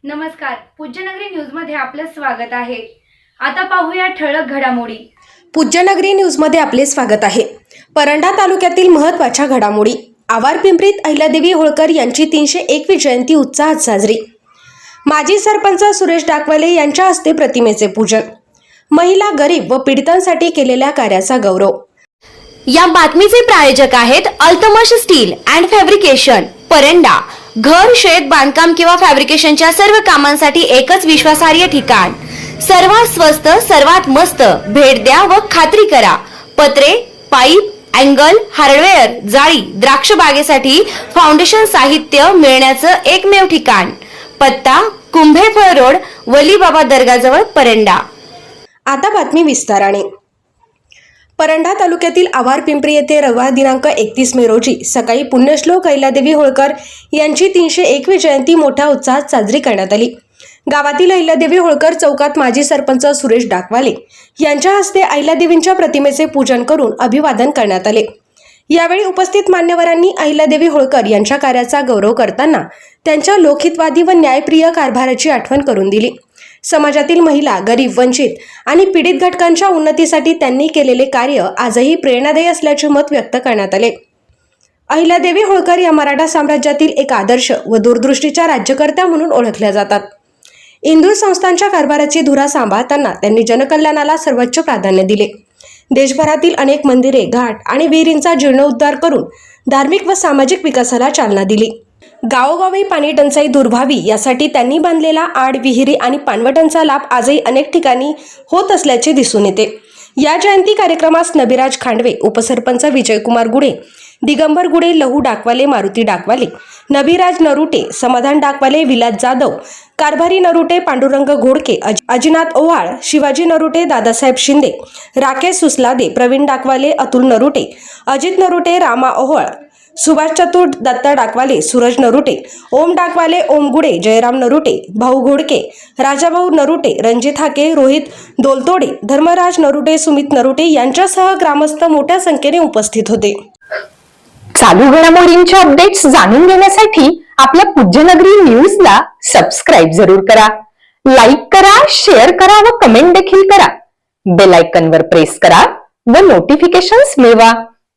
नमस्कार, पूज्यनगरी न्यूज मध्ये आपलं स्वागत आहे। आता पाहूया ठळक घडामोडी। पूज्यनगरी न्यूज मध्ये आपले स्वागत आहे। परंडा तालुक्यातील महत्त्वाच्या घडामोडी। आवार पिंपरीत अहिल्यादेवी होळकर यांची 301वी जयंती उत्साहात साजरी। माजी सरपंच सुरेश डाकवाले यांच्या हस्ते प्रतिमेचे पूजन। महिला, गरीब व पीडितांसाठी केलेल्या कार्याचा गौरव। या बातमीचे प्रायोजक आहेत Altamash steel and fabrication, Paranda. घर, शेत, बांधकाम किंवा फॅब्रिकेशनच्या सर्व कामांसाठी एकच विश्वासार्ह ठिकाण। सर्वात स्वस्त, सर्वात मस्त। भेट द्या व खात्री करा। पत्रे, पाईप, अँगल, हार्डवेअर, जाळी, द्राक्ष बागेसाठी फाउंडेशन साहित्य मिळण्याचं एकमेव ठिकाण। पत्ता कुंभेफळ रोड, वलीबाबा दर्गाजवळ, परंडा। आता बातमी विस्ताराने। परंडा तालुक्यातील आवार पिंपरी येथे रविवार दिनांक 31 मे रोजी सकाळी पुण्यश्लोक अहिल्यादेवी होळकर यांची 301वी जयंती मोठ्या उत्साहात साजरी करण्यात आली। गावातील अहिल्यादेवी होळकर चौकात माजी सरपंच सुरेश डाकवाले यांच्या हस्ते अहिल्यादेवींच्या प्रतिमेचे पूजन करून अभिवादन करण्यात आले। यावेळी उपस्थित मान्यवरांनी अहिल्यादेवी होळकर यांच्या कार्याचा गौरव करताना त्यांच्या लोकहितवादी व न्यायप्रिय कारभाराची आठवण करून दिली। समाजातील महिला, गरीब, वंचित आणि पीडित घटकांच्या उन्नतीसाठी त्यांनी केलेले कार्य आजही प्रेरणादायी असल्याचे मत व्यक्त करण्यात आले। अहिल्यादेवी होळकर या मराठा साम्राज्यातील एक आदर्श व दूरदृष्टीच्या राज्यकर्त्या म्हणून ओळखल्या जातात। इंदूर संस्थांच्या कारभाराची धुरा सांभाळताना त्यांनी जनकल्याणाला सर्वोच्च प्राधान्य दिले। देशभरातील अनेक मंदिरे, घाट आणि विहिरींचा जीर्णोद्धार करून धार्मिक व सामाजिक विकासाला चालना दिली। गावोगावी पाणी टंचाई दूर व्हावी यासाठी त्यांनी बांधलेला आड, विहिरी आणि पाणवठ्यांचा लाभ आजही अनेक ठिकाणी होत असल्याचे दिसून येते। या जयंती कार्यक्रमास नबिराज खांडवे, उपसरपंच विजयकुमार गुडे, दिगंबर गुडे, लहू डाकवाले, मारुती डाकवाले, नबिराज नरुटे, समाधान डाकवाले, विलास जाधव, कारभारी नरुटे, पांडुरंग घोडके, अजिनाथ ओवाळ, शिवाजी नरुटे, दादासाहेब शिंदे, राकेश सुसलादे, प्रवीण डाकवाले, अतुल नरुटे, अजित नरुटे, रामा ओवाळ, सुभाष चतुर, दत्ता डाकवाले, सूरज नरुटे, ओम डाकवाले, ओम गुडे, जयराम नरुटे, भाऊ घोडके, राजाभाऊ नरुटे, रणजित हाके, रोहित दोलतोडे, धर्मराज नरुटे, सुमित नरुटे यांच्यासह ग्रामस्थ मोठ्या संख्येने उपस्थित होते। चालू घडामोडींचे अपडेट्स जाणून घेण्यासाठी आपल्या पूज्यनगरी न्यूजला सबस्क्राईब जरूर करा, लाईक करा, शेअर करा व कमेंट देखील करा। बेल आयकॉनवर प्रेस करा व नोटिफिकेशन्स मिळवा।